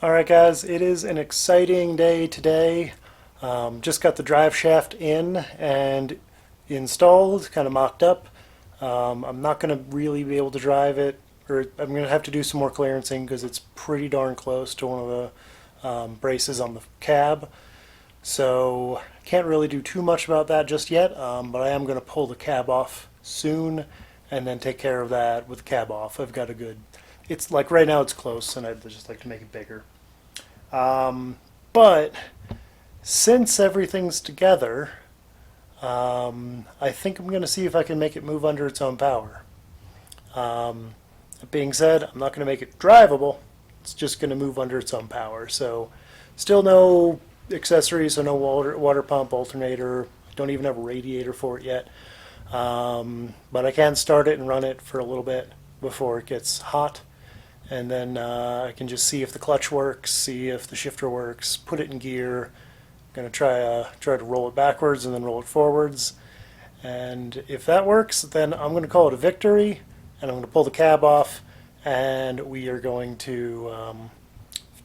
Alright guys, it is an exciting day today. Just got the drive shaft in and installed, kind of mocked up. I'm not going to really be able to drive it, or I'm going to have to do some more clearancing because it's pretty darn close to one of the braces on the cab. So can't really do too much about that just yet, but I am going to pull the cab off soon and then take care of that with the cab off. I've got a good, it's like right now it's close and I'd just like to make it bigger. But since everything's together, I think I'm going to see if I can make it move under its own power. That being said, I'm not going to make it drivable. It's just going to move under its own power. So still no accessories, so no water pump, alternator. Don't even have a radiator for it yet. But I can start it and run it for a little bit before it gets hot. And then I can just see if the clutch works, see if the shifter works, put it in gear. I'm going to try to roll it backwards and then roll it forwards. And if that works, then I'm going to call it a victory, and I'm going to pull the cab off, and we are going to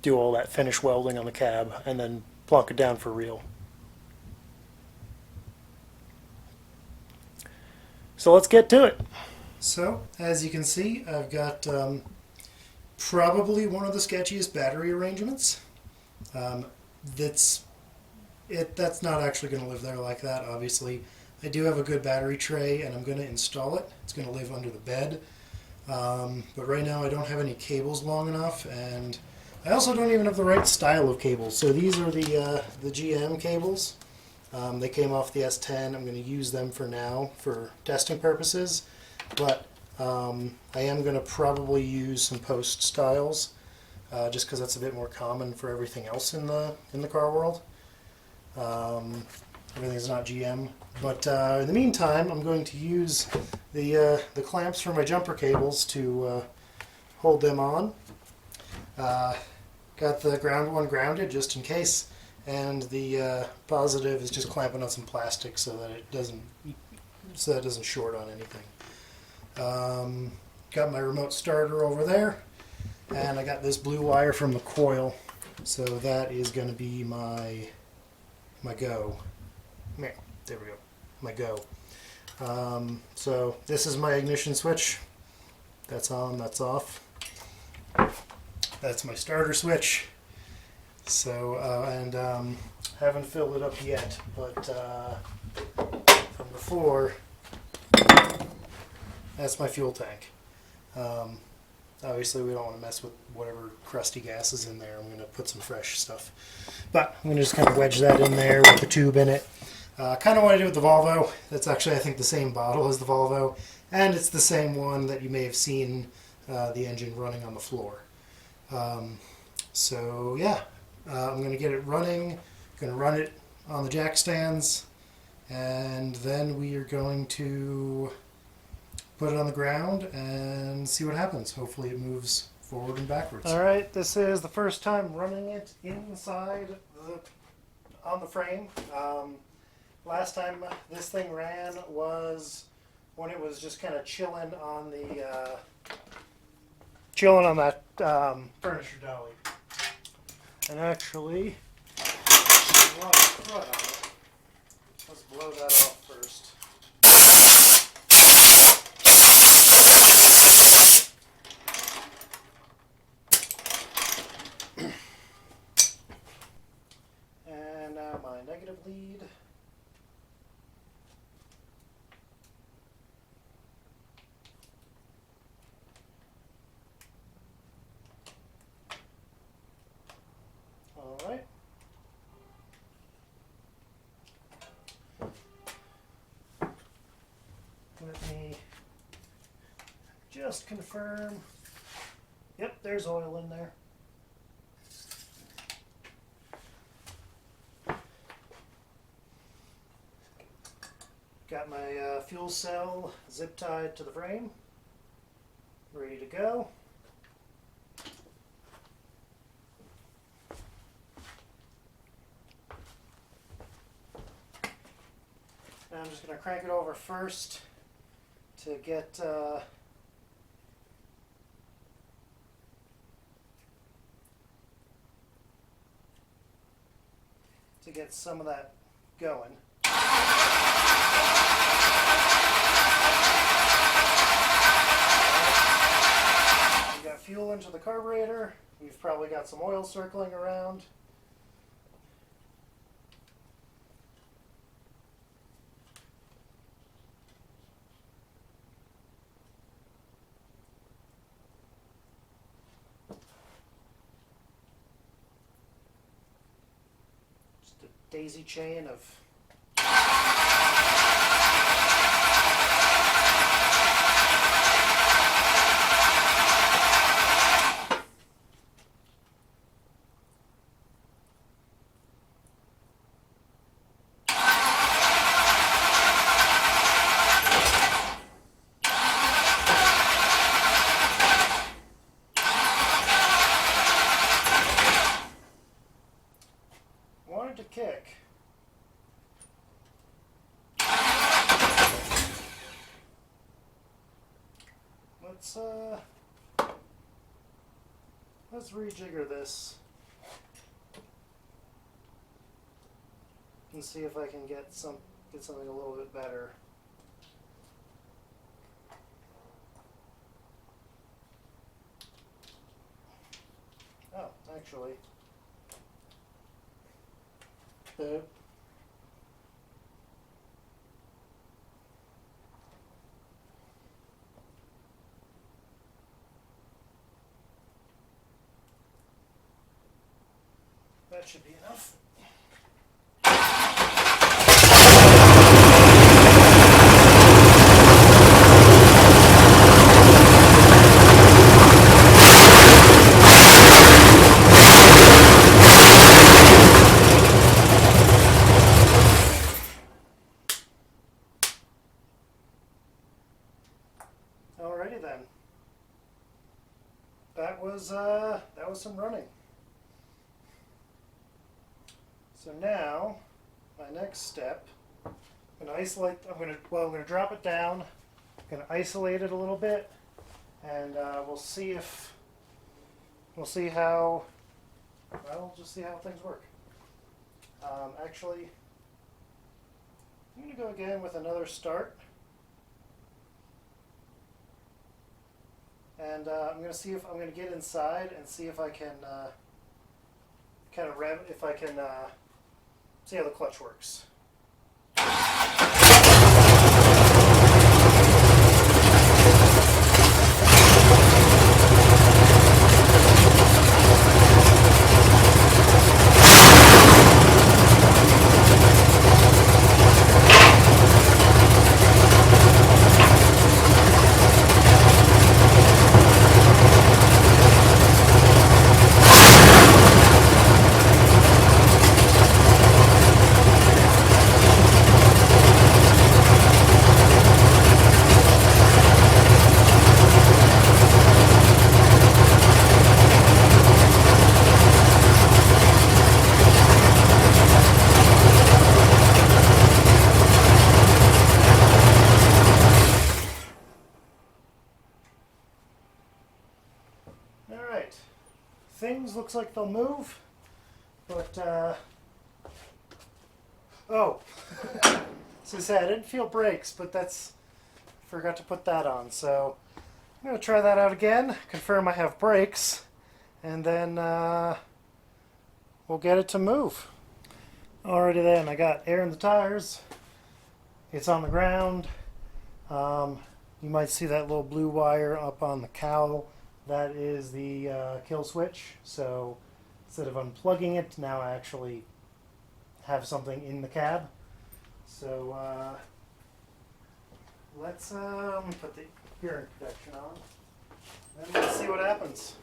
do all that finish welding on the cab and then plunk it down for real. So let's get to it. So, as you can see, I've got probably one of the sketchiest battery arrangements. That's not actually going to live there like that, obviously. I do have a good battery tray and I'm going to install it. It's going to live under the bed. But right now I don't have any cables long enough, and I also don't even have the right style of cables. So these are the GM cables. They came off the S10. I'm going to use them for now for testing purposes. But I am going to probably use some post styles, just because that's a bit more common for everything else in the car world. Everything's not GM, but in the meantime, I'm going to use the clamps for my jumper cables to hold them on. Got the ground one grounded just in case, and the positive is just clamping on some plastic so that it doesn't short on anything. Got my remote starter over there, and I got this blue wire from the coil, so that is going to be my go. There we go, my go. So this is my ignition switch. That's on, that's off. That's my starter switch. So and haven't filled it up yet, but from before, that's my fuel tank. Obviously we don't want to mess with whatever crusty gas is in there. I'm going to put some fresh stuff. But I'm going to just kind of wedge that in there with the tube in it. Kind of what I did with the Volvo. That's actually, I think, the same bottle as the Volvo. And it's the same one that you may have seen the engine running on the floor. So yeah, I'm going to get it running. Going to run it on the jack stands. And then we are going to put it on the ground and see what happens. Hopefully it moves forward and backwards. Alright, this is the first time running it inside on the frame. Last time this thing ran was when it was just kind of chilling on that furniture dolly. And actually, there's a lot of crud on it. Let's blow that off first. And now my negative lead. Alright. Let me just confirm. Yep, there's oil in there. Got my fuel cell zip tied to the frame. Ready to go. And I'm just going to crank it over first to get to get some of that going. We got fuel into the carburetor. We've probably got some oil circling around. Just a daisy chain of to kick. Let's rejigger this and see if I can get something a little bit better. Oh, actually. That should be enough. Alrighty then. That was some running. So now, my next step, I'm gonna drop it down. I'm gonna isolate it a little bit, and we'll see how things work. Actually, I'm gonna go again with another start. And I'm going to see if I'm going to get inside and see if I can kind of see how the clutch works. Alright, things looks like they'll move, but oh, so I said I didn't feel brakes, but forgot to put that on, so I'm going to try that out again, confirm I have brakes, and then we'll get it to move. Alrighty then, I got air in the tires, it's on the ground, you might see that little blue wire up on the cowl. That is the kill switch, so instead of unplugging it, now I actually have something in the cab. So let's put the hearing protection on, and let's see what happens.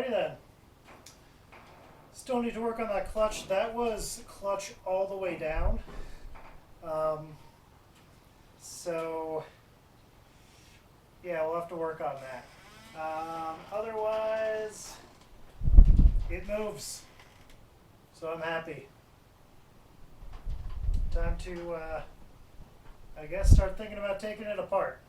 Alrighty then. Still need to work on that clutch. That was clutch all the way down. So, yeah, we'll have to work on that. Otherwise, it moves. So I'm happy. Time to, I guess, start thinking about taking it apart.